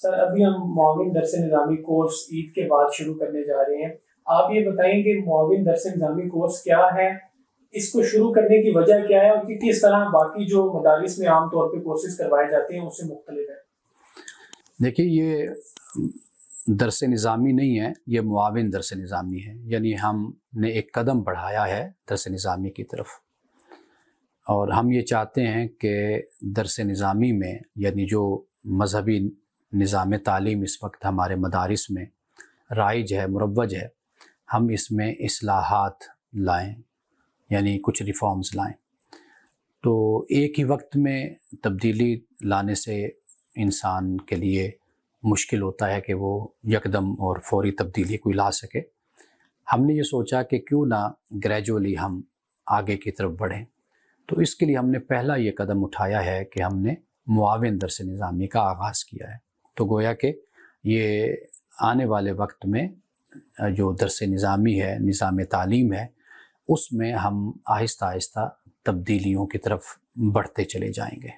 سر ابھی ہم معاون درس نظامی کورس عید کے بعد شروع کرنے جا رہے ہیں. آپ یہ بتائیں کہ معاون درس نظامی کورس کیا ہے, اس کو شروع کرنے کی وجہ کیا ہے, اور کس طرح باقی جو مدارس میں عام طور پہ کورسز کروائے جاتے ہیں اس سے مختلف ہے؟ دیکھیے یہ درس نظامی نہیں ہے, یہ معاون درس نظامی ہے. یعنی ہم نے ایک قدم بڑھایا ہے درس نظامی کی طرف, اور ہم یہ چاہتے ہیں کہ درس نظامی میں یعنی جو مذہبی نظام تعلیم اس وقت ہمارے مدارس میں رائج ہے, مروج ہے, ہم اس میں اصلاحات لائیں, یعنی کچھ ریفارمز لائیں. تو ایک ہی وقت میں تبدیلی لانے سے انسان کے لیے مشکل ہوتا ہے کہ وہ یکدم اور فوری تبدیلی کوئی لا سکے. ہم نے یہ سوچا کہ کیوں نہ گریجولی ہم آگے کی طرف بڑھیں. تو اس کے لیے ہم نے پہلا یہ قدم اٹھایا ہے کہ ہم نے معاون درس نظامی کا آغاز کیا ہے. تو گویا کہ یہ آنے والے وقت میں جو درس نظامی ہے, نظام تعلیم ہے, اس میں ہم آہستہ آہستہ تبدیلیوں کی طرف بڑھتے چلے جائیں گے.